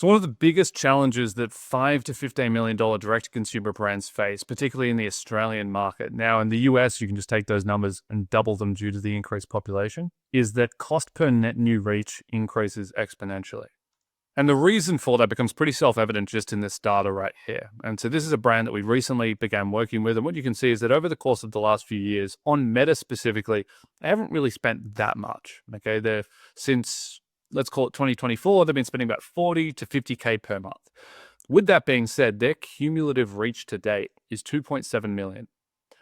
So one of the biggest challenges that $5 to $15 million direct-to-consumer brands face, particularly in the Australian market, now in the US, you can just take those numbers and double them due to the increased population, is that cost per net new reach increases exponentially. And the reason for that becomes pretty self-evident just in this data right here. And so this is a brand that we recently began working with. And what you can see is that over the course of the last few years, on Meta specifically, they haven't really spent that much. Okay, they've since, let's call it 2024, they've been spending about 40 to 50K per month. With that being said, their cumulative reach to date is 2.7 million.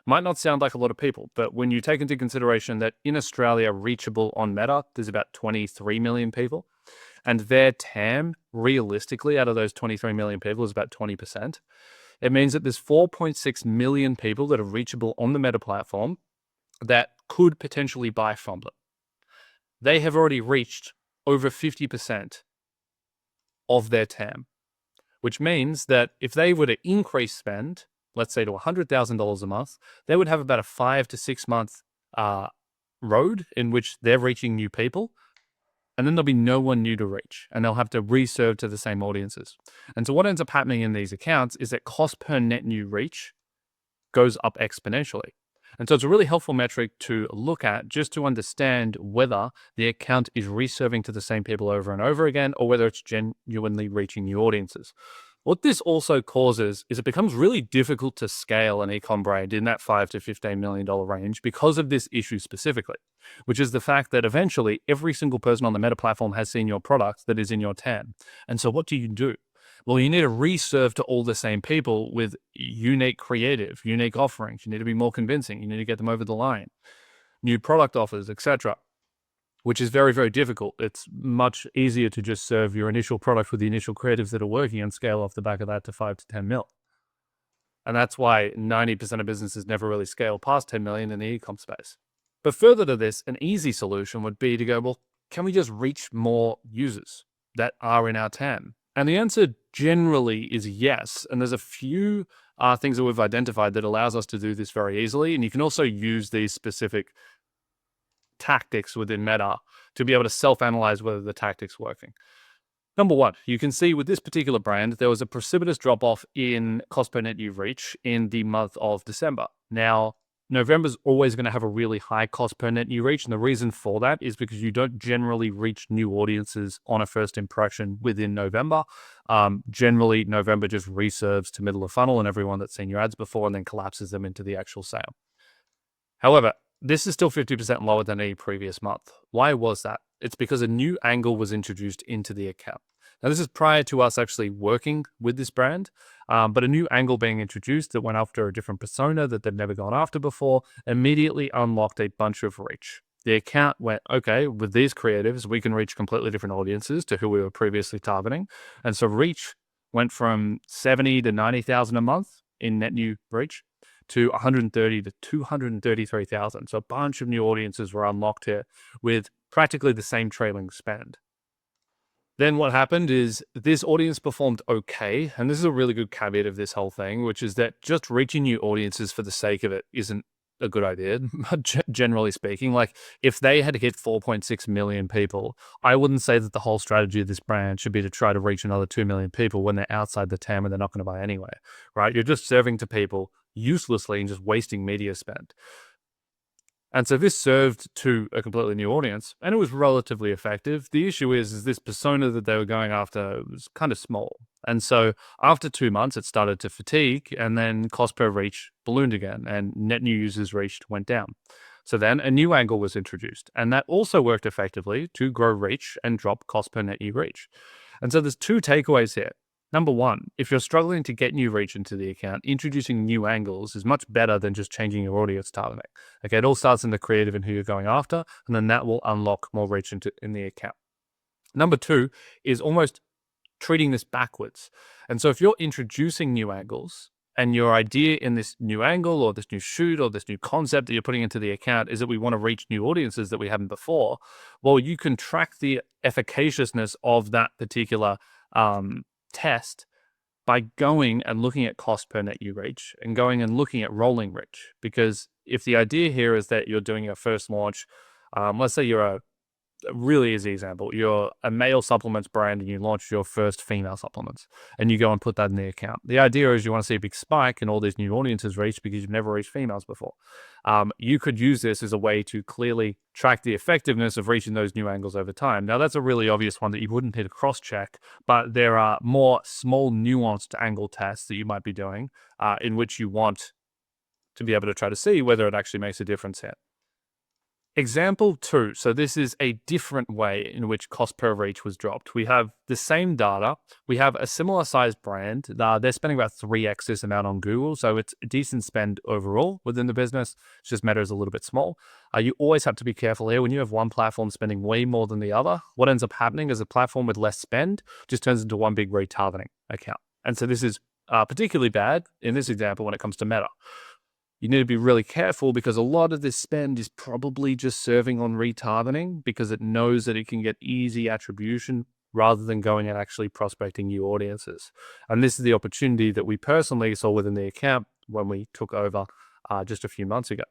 Might not sound like a lot of people, but when you take into consideration that in Australia, reachable on Meta, there's about 23 million people, and their TAM, realistically, out of those 23 million people is about 20%. It means that there's 4.6 million people that are reachable on the Meta platform that could potentially buy from them. They have already reached over 50% of their TAM, which means that if they were to increase spend, let's say to $100,000 a month, they would have about a 5 to 6 month road in which they're reaching new people. And then there'll be no one new to reach, and they'll have to reserve to the same audiences. And so what ends up happening in these accounts is that cost per net new reach goes up exponentially. And so it's a really helpful metric to look at just to understand whether the account is reserving to the same people over and over again, or whether it's genuinely reaching new audiences. What this also causes is it becomes really difficult to scale an e-com brand in that $5 to $15 million range because of this issue specifically, which is the fact that eventually every single person on the Meta platform has seen your product that is in your TAM. And so what do you do? Well, you need to reserve to all the same people with unique creative, unique offerings. You need to be more convincing. You need to get them over the line, new product offers, etc., which is very, very difficult. It's much easier to just serve your initial product with the initial creatives that are working and scale off the back of that to 5 to 10 mil. And that's why 90% of businesses never really scale past 10 million in the e-com space. But further to this, an easy solution would be to go, well, can we just reach more users that are in our TAM? And the answer generally is yes. And there's a few things that we've identified that allows us to do this very easily. And you can also use these specific tactics within Meta to be able to self-analyze whether the tactic's working. Number one, you can see with this particular brand, there was a precipitous drop-off in cost per net new reach in the month of December. Now, November's always going to have a really high cost per net new reach, and the reason for that is because you don't generally reach new audiences on a first impression within November. Generally, November just reserves to middle of funnel and everyone that's seen your ads before and then collapses them into the actual sale. However, this is still 50% lower than any previous month. Why was that? It's because a new angle was introduced into the account. Now, this is prior to us actually working with this brand, but a new angle being introduced that went after a different persona that they've never gone after before immediately unlocked a bunch of reach. The account went, okay, with these creatives, we can reach completely different audiences to who we were previously targeting. And so reach went from 70 to 90,000 a month in net new reach to 130 to 233,000. So a bunch of new audiences were unlocked here with practically the same trailing spend. Then what happened is this audience performed okay. And this is a really good caveat of this whole thing, which is that just reaching new audiences for the sake of it isn't a good idea, generally speaking. Like if they had hit 4.6 million people, I wouldn't say that the whole strategy of this brand should be to try to reach another 2 million people when they're outside the TAM and they're not going to buy anyway, right? You're just serving to people uselessly and just wasting media spend. And so this served to a completely new audience and it was relatively effective. The issue is this persona that they were going after was kind of small. And so after 2 months, it started to fatigue and then cost per reach ballooned again and net new users reached went down. So then a new angle was introduced and that also worked effectively to grow reach and drop cost per net new reach. And so there's two takeaways here. Number one, if you're struggling to get new reach into the account, introducing new angles is much better than just changing your audience targeting. Okay, it all starts in the creative and who you're going after, and then that will unlock more reach in the account. Number two is almost treating this backwards. And so if you're introducing new angles and your idea in this new angle or this new shoot or this new concept that you're putting into the account is that we want to reach new audiences that we haven't before, well, you can track the efficaciousness of that particular test by going and looking at cost per net new reach and going and looking at rolling reach. Because if the idea here is that you're doing your first launch, let's say you're a a really easy example. You're a male supplements brand and you launch your first female supplements and you go and put that in the account. The idea is you want to see a big spike in all these new audiences reached because you've never reached females before. You could use this as a way to clearly track the effectiveness of reaching those new angles over time. Now, that's a really obvious one that you wouldn't hit a cross check, but there are more small nuanced angle tests that you might be doing in which you want to be able to try to see whether it actually makes a difference here. Example 2. So this is a different way in which cost per reach was dropped. We have the same data. We have a similar sized brand. They're spending about 3x this amount on Google. So it's a decent spend overall within the business. It just matters a little bit small. You always have to be careful here. When you have one platform spending way more than the other, what ends up happening is a platform with less spend just turns into one big retargeting account. And so this is particularly bad in this example when it comes to Meta. You need to be really careful because a lot of this spend is probably just serving on retargeting because it knows that it can get easy attribution rather than going and actually prospecting new audiences. And this is the opportunity that we personally saw within the account when we took over just a few months ago.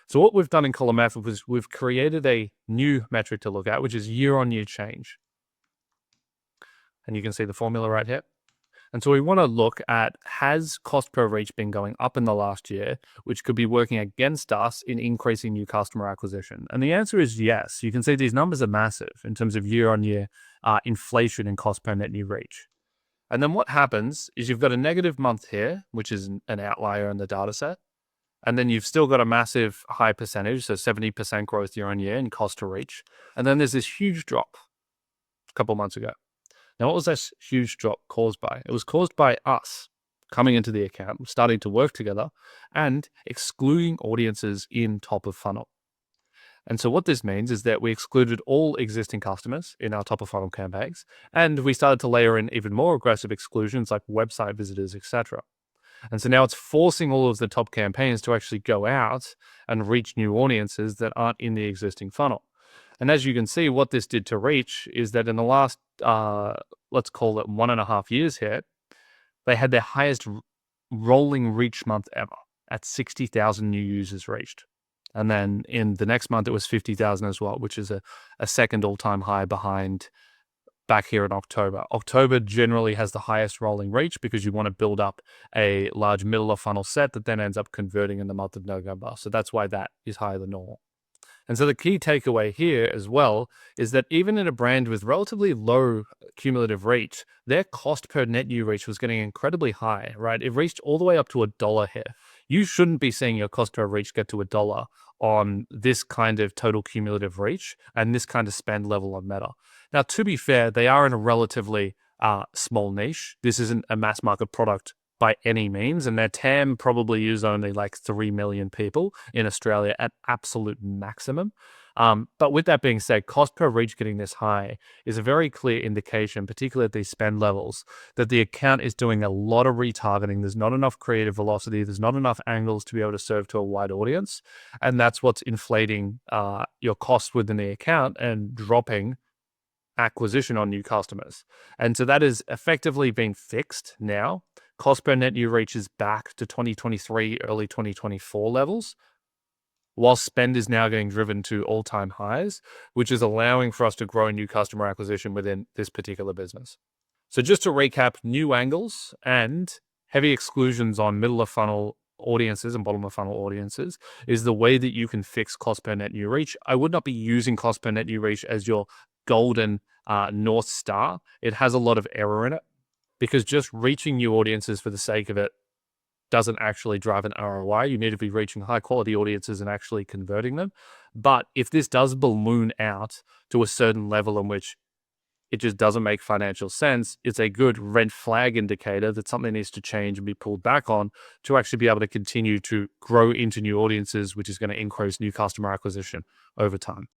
So what we've done in Column F was we've created a new metric to look at, which is year-on-year change. And you can see the formula right here. And so we want to look at, has cost per reach been going up in the last year, which could be working against us in increasing new customer acquisition? And the answer is yes. You can see these numbers are massive in terms of year-on-year inflation in cost per net new reach. And then what happens is you've got a negative month here, which is an outlier in the data set. And then you've still got a massive high percentage, so 70% growth year-on-year in cost to reach. And then there's this huge drop a couple months ago. Now, what was this huge drop caused by? It was caused by us coming into the account, starting to work together, and excluding audiences in top of funnel. And so what this means is that we excluded all existing customers in our top of funnel campaigns, and we started to layer in even more aggressive exclusions like website visitors, etc. And so now it's forcing all of the top campaigns to actually go out and reach new audiences that aren't in the existing funnel. And as you can see, what this did to reach is that in the last, let's call it 1.5 years here, they had their highest rolling reach month ever at 60,000 new users reached. And then in the next month, it was 50,000 as well, which is a second all-time high behind back here in October. October generally has the highest rolling reach because you want to build up a large middle of funnel set that then ends up converting in the month of November. So that's why that is higher than normal. And so the key takeaway here as well is that even in a brand with relatively low cumulative reach, their cost per net new reach was getting incredibly high, right? It reached all the way up to $1 here. You shouldn't be seeing your cost per reach get to $1 on this kind of total cumulative reach and this kind of spend level on Meta. Now, to be fair, they are in a relatively small niche. This isn't a mass market product by any means, and their TAM probably is only like 3 million people in Australia at absolute maximum. But with that being said, cost per reach getting this high is a very clear indication, particularly at these spend levels, that the account is doing a lot of retargeting. There's not enough creative velocity. There's not enough angles to be able to serve to a wide audience. And that's what's inflating your costs within the account and dropping acquisition on new customers. And so that is effectively being fixed now. Cost per net new reach is back to 2023, early 2024 levels, while spend is now getting driven to all-time highs, which is allowing for us to grow new customer acquisition within this particular business. So just to recap, new angles and heavy exclusions on middle of funnel audiences and bottom of funnel audiences is the way that you can fix cost per net new reach. I would not be using cost per net new reach as your golden North Star. It has a lot of error in it because just reaching new audiences for the sake of it doesn't actually drive an ROI. You need to be reaching high quality audiences and actually converting them. But if this does balloon out to a certain level in which it just doesn't make financial sense, it's a good red flag indicator that something needs to change and be pulled back on to actually be able to continue to grow into new audiences, which is going to increase new customer acquisition over time.